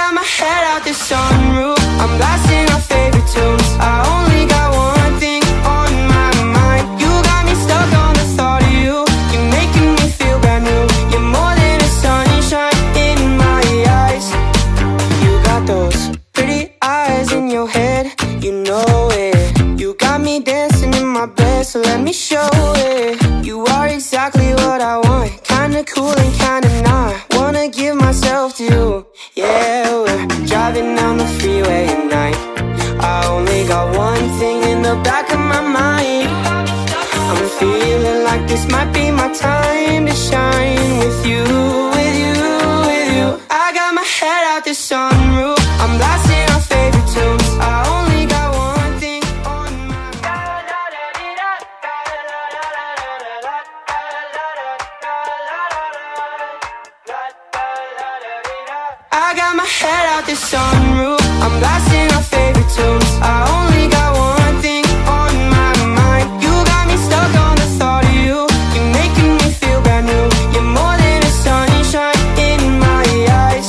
got my head out the sunroof, I'm blasting our favorite tunes. I only got one thing on my mind. You got me stuck on the thought of you. You're making me feel brand new. You're more than a sunshine in my eyes. You got those pretty eyes in your head, you know it. You got me dancing in my bed, so let me show it. You are exactly what I want, kinda cool and kinda not. Wanna give myself to you. Yeah, we're driving down the freeway at night. I only got one thing in the back of my mind. I'm feeling like this might be my time to shine with you, with you, with you. I got my head out the sunroof, I'm blasting our favorite tunes. I only got one thing on my mind. I got my head out the sunroof, I'm blasting our favorite tunes. I only got one thing on my mind. You got me stuck on the thought of you. You're making me feel brand new. You're more than a sunshine in my eyes.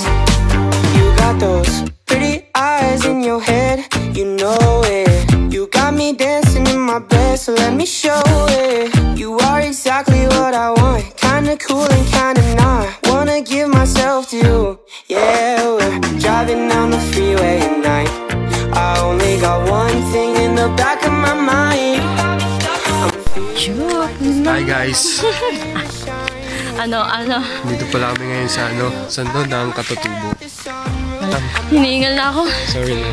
You got those pretty eyes in your head, you know it. You got me dancing in my bed, so let me show it. You are exactly what I want, kinda cool and kinda not. Wanna give myself to you. Yeah, we're driving down the freeway at night. I only got one thing in the back of my mind. Hi guys. Ano? Dito pala kami ngayon sa Sando ng Katutubo. Hinihingal na ako. Sorry na.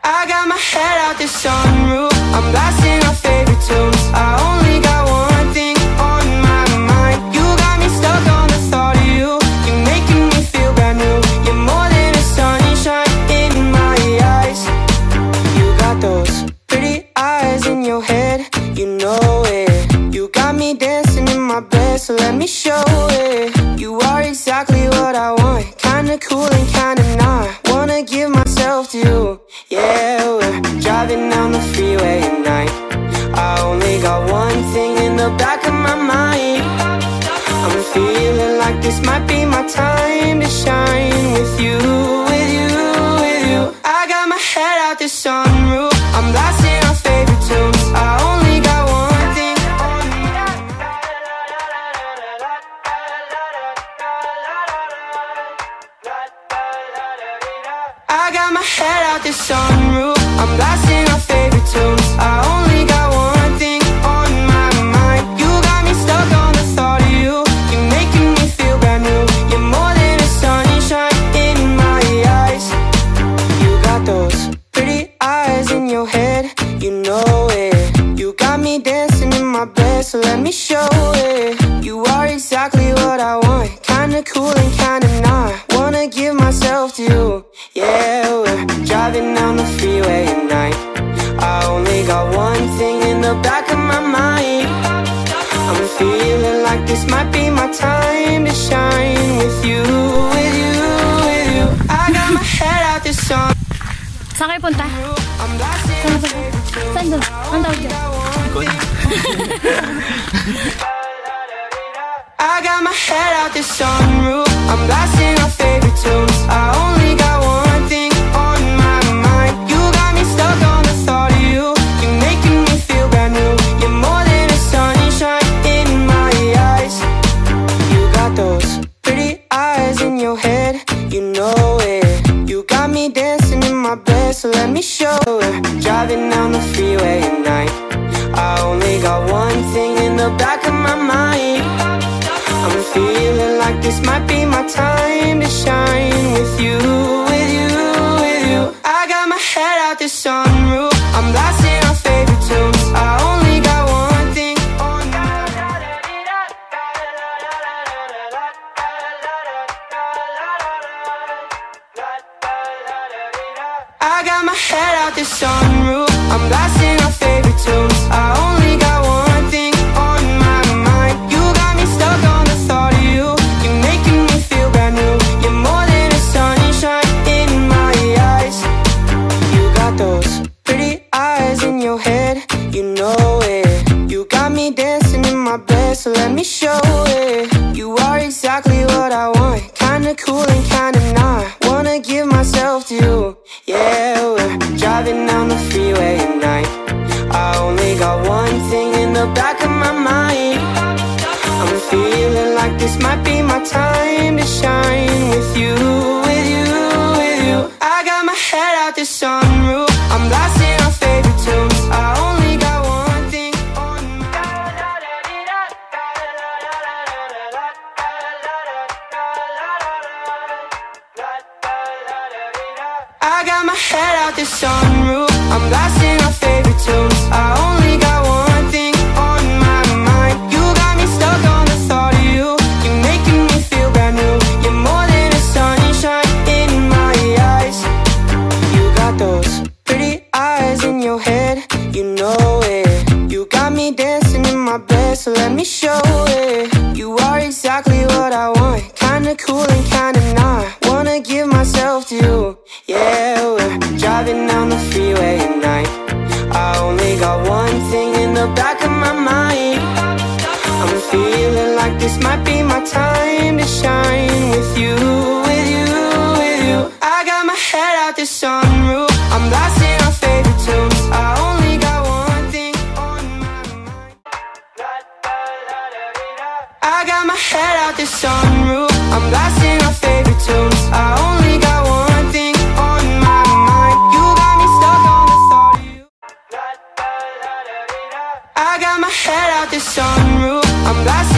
I got my head out the sunroof, I'm blasting our favorite tunes. I only got one thing on my mind. You got me stuck on the thought of you. You're making me feel brand new. You're more than a sunshine in my eyes. You got those pretty eyes in your head, you know it. You got me dancing in my bed, so let me show it. You are exactly what I want, kinda cool and kinda not. Wanna give myself to you. Yeah, we're driving down the freeway at night. I only got one thing in the back of my mind. I'm feeling like this might be my time to shine with you, with you, with you. I got my head out the sunroof, I'm blasting our favorite tunes. I only got one thing on my mind. I got my head out the sunroof, I'm blasting our favorite tunes. I only got one thing on my mind. You got me stuck on the thought of you. You're making me feel brand new. You're more than a sunshine in my eyes. You got those pretty eyes in your head, you know it. You got me dancing in my bed, so let me show it. You are exactly what I want, kinda cool and kinda not. Wanna give myself to you. Yeah, we're driving down the freeway at night. I only got one thing in the back of my mind. I'm feeling like this might be my time to shine with you, with you, with you. I got my head out the sun. Saan kayo punta? Saan doon? Ang tawag dyan? I got my head out the sunroof, I'm blasting our favorite tunes. I only got one thing on my mind. You got me stuck on the thought of you. You're making me feel brand new. You're more than a sunshine in my eyes. You got those pretty eyes in your head, you know it. You got me dancing in my bed, so let me show it. Driving down the freeway at night. I only got one thing in the back of my mind. I'm feeling like this might be my time to shine with you, with you, with you. I got my head out the sunroof, I'm blasting our favorite tunes. I only got one thing on my mind. I got my head out the sunroof, I'm blasting our favorite tunes. I only got one thing on my mind. You got me stuck on the thought of you. You're making me feel brand new. You're more than a sunshine in my eyes. You got those pretty eyes in your head, you know it. You got me dancing in my bed, so let me show it. You are exactly what I want, driving down the freeway at night. I only got one thing in the back of my mind. I'm feeling like this might be my time to shine with you, with you, with you. I got my head out the sunroof, I'm blasting our favorite tunes. I only got one thing on my I got my head out the sunroof, I'm blasting our favorite tunes. I only got one thing on my mind. You got me stuck on the thought of you. You're making me feel brand new. You're more than a sunshine in my eyes. You got those pretty eyes in your head, you know it. You got me dancing in my bed, so let me show it. You are exactly what I want, kinda cool and kinda not. Wanna give myself to you. Yeah, we're driving down the freeway at night. I only got one thing in the back of my mind. I'm feeling like this might be my time to shine with you, with you, with you. I got my head out the sunroof, I'm blasting our favorite tunes. I only got one thing on my mind. I got my head out the sunroof, I'm blasting our favorite tunes. I only got one thing on my mind. You got me stuck on the thought of you. I got my head out the sunroof, I'm blasting